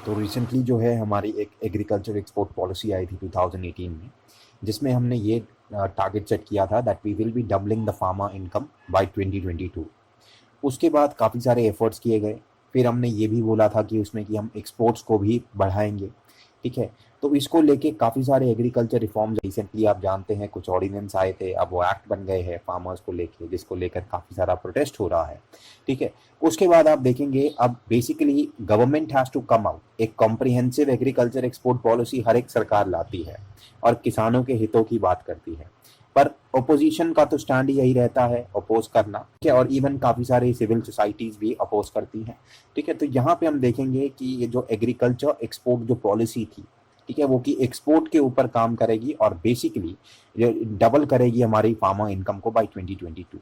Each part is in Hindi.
तो रिसेंटली जो है हमारी एक एग्रीकल्चर एक्सपोर्ट पॉलिसी आई थी 2018 में, जिसमें हमने ये टारगेट सेट किया था that we will be doubling the farmer income by 2022। उसके बाद काफ़ी सारे एफर्ट्स किए गए। फिर हमने ये भी बोला था कि उसमें कि हम एक्सपोर्ट्स को भी बढ़ाएंगे। ठीक है, तो इसको लेके काफ़ी सारे एग्रीकल्चर रिफॉर्म्स रिसेंटली आप जानते हैं, कुछ ऑर्डिनेंस आए थे, अब वो एक्ट बन गए हैं फार्मर्स को लेके, जिसको लेकर काफ़ी सारा प्रोटेस्ट हो रहा है। ठीक है, उसके बाद आप देखेंगे अब basically government has to come out, एक कॉम्प्रिहेंसिव एग्रीकल्चर एक्सपोर्ट पॉलिसी हर एक सरकार लाती है और किसानों के हितों की बात करती है, पर ओपोजिशन का तो स्टैंड यही रहता है अपोज करना। ठीक है, और इवन काफ़ी सारे सिविल सोसाइटीज़ भी अपोज करती हैं। ठीक है, तो यहाँ पे हम देखेंगे कि ये जो एग्रीकल्चर एक्सपोर्ट जो पॉलिसी थी, ठीक है, वो कि एक्सपोर्ट के ऊपर काम करेगी और बेसिकली डबल करेगी हमारी फार्मर इनकम को बाय 2022।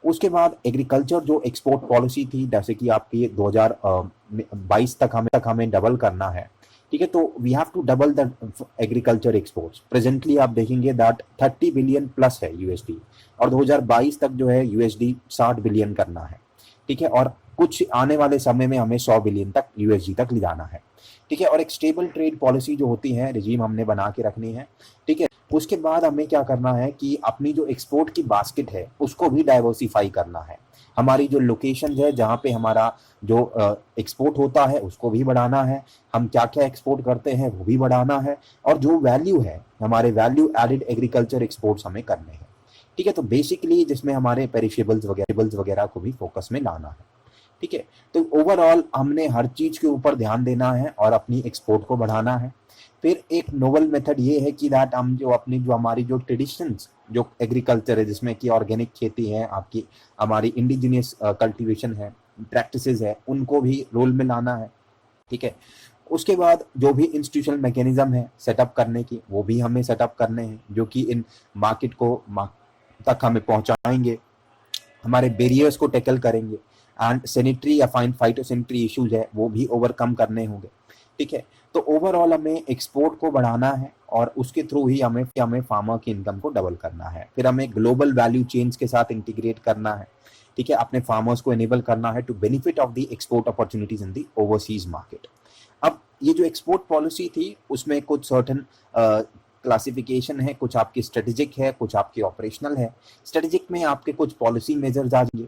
उसके बाद एग्रीकल्चर जो एक्सपोर्ट पॉलिसी थी, जैसे कि आपकी 2022 तक हमें डबल करना है। ठीक है, तो we have to double the agriculture exports. Presently आप देखेंगे दैट 30 बिलियन प्लस है यूएसडी, और 2022 तक जो है यूएसडी 60 बिलियन करना है। ठीक है, और कुछ आने वाले समय में हमें 100 बिलियन तक यूएसडी तक ले जाना है। ठीक है, और एक स्टेबल ट्रेड पॉलिसी जो होती है, रिजीम हमने बना के रखनी है। ठीक है, उसके बाद हमें क्या करना है कि अपनी जो एक्सपोर्ट की बास्केट है उसको भी डाइवर्सिफाई करना है। हमारी जो लोकेशन है जहाँ पे हमारा जो एक्सपोर्ट होता है उसको भी बढ़ाना है, हम क्या क्या एक्सपोर्ट करते हैं वो भी बढ़ाना है, और जो वैल्यू है हमारे वैल्यू एडेड एग्रीकल्चर एक्सपोर्ट्स हमें करने हैं। ठीक है, तो बेसिकली जिसमें हमारे पेरिशेबल्स वगैरह को भी फोकस में लाना है। ठीक है, तो ओवरऑल हमने हर चीज के ऊपर ध्यान देना है और अपनी एक्सपोर्ट को बढ़ाना है। फिर एक नोवल मेथड ये है कि दैट हम जो अपनी जो हमारी जो ट्रेडिशंस जो एग्रीकल्चर है, जिसमें कि ऑर्गेनिक खेती है, आपकी हमारी इंडिजिनियस कल्टीवेशन है, प्रैक्टिसेस है, उनको भी रोल में लाना है। ठीक है, उसके बाद जो भी इंस्टीट्यूशनल मैकेनिज्म है सेटअप करने की, वो भी हमें सेटअप करने हैं, जो कि इन मार्केट को तक हमें पहुंचाएंगे, हमारे बैरियर्स को टैकल करेंगे, एंड सैनिटरी या फाइटोसैनिटरी इश्यूज है वो भी ओवरकम करने होंगे। ठीक है, तो ओवरऑल हमें एक्सपोर्ट को बढ़ाना है और उसके थ्रू ही हमें फार्मर की इनकम को डबल करना है। फिर हमें ग्लोबल वैल्यू चेन्स के साथ इंटीग्रेट करना है। ठीक है, अपने फार्मर्स को एनेबल करना है to benefit of the export opportunities in the overseas market. अब ये जो एक्सपोर्ट पॉलिसी थी उसमें कुछ सर्टन क्लासिफिकेशन है, कुछ आपकी स्ट्रेटेजिक है, कुछ आपकी ऑपरेशनल है। स्ट्रेटेजिक में आपके कुछ पॉलिसी मेजर्स आ जाएंगे।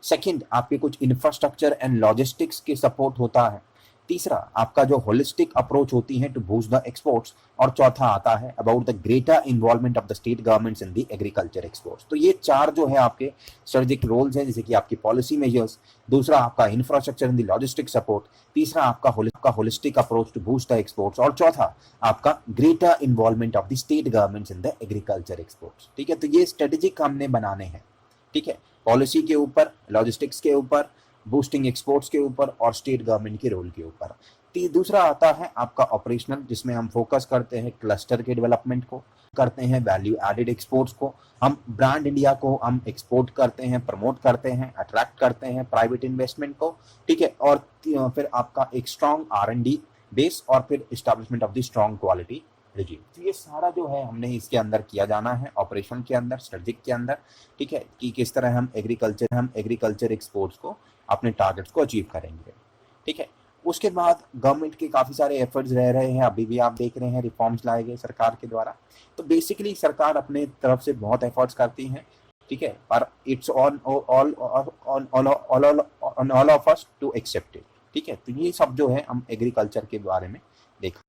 सेकंड, आपके कुछ इंफ्रास्ट्रक्चर एंड लॉजिस्टिक्स के सपोर्ट होता है। तीसरा, आपका जो होलिस्टिक अप्रोच होती है टू बूस्ट द एक्सपोर्ट्स। और चौथा आता है about the greater involvement of the state governments in the agriculture exports. तो ये चार जो है आपके स्ट्रेटेजिक रोल्स हैं, जैसे कि आपकी पॉलिसी मेजर्स, दूसरा आपका infrastructure in the logistic support, तीसरा आपका holistic approach to boost the exports, और चौथा आपका greater involvement of the state governments in the agriculture exports. ठीक है, तो ये स्ट्रेटेजिक हमने बनाने हैं। ठीक है, पॉलिसी के ऊपर, लॉजिस्टिक्स के ऊपर, बूस्टिंग एक्सपोर्ट्स के ऊपर और स्टेट गवर्नमेंट के रोल के ऊपर। दूसरा आता है आपका ऑपरेशनल, जिसमें हम फोकस करते हैं क्लस्टर के डेवलपमेंट को, करते हैं वैल्यू एडेड एक्सपोर्ट्स को, हम ब्रांड इंडिया को हम एक्सपोर्ट करते हैं, प्रमोट करते हैं, अट्रैक्ट करते हैं प्राइवेट इन्वेस्टमेंट को। ठीक है, और फिर आपका एक स्ट्रॉन्ग R&D बेस, और फिर establishment of the strong quality regime. तो ये सारा जो है हमने इसके अंदर किया जाना है, ऑपरेशन के अंदर, स्ट्रेटेजिक के अंदर। ठीक है, कि किस तरह हम एग्रीकल्चर एक्सपोर्ट्स को, अपने टारगेट्स को अचीव करेंगे। ठीक है, उसके बाद गवर्नमेंट के काफ़ी सारे एफर्ट्स रह रहे हैं, अभी भी आप देख रहे हैं रिफॉर्म्स लाए गए सरकार के द्वारा। तो बेसिकली सरकार अपने तरफ से बहुत एफर्ट्स करती हैं। ठीक है, पर it's on all of us to accept it. ठीक है, तो ये सब जो है हम एग्रीकल्चर के बारे में देखा।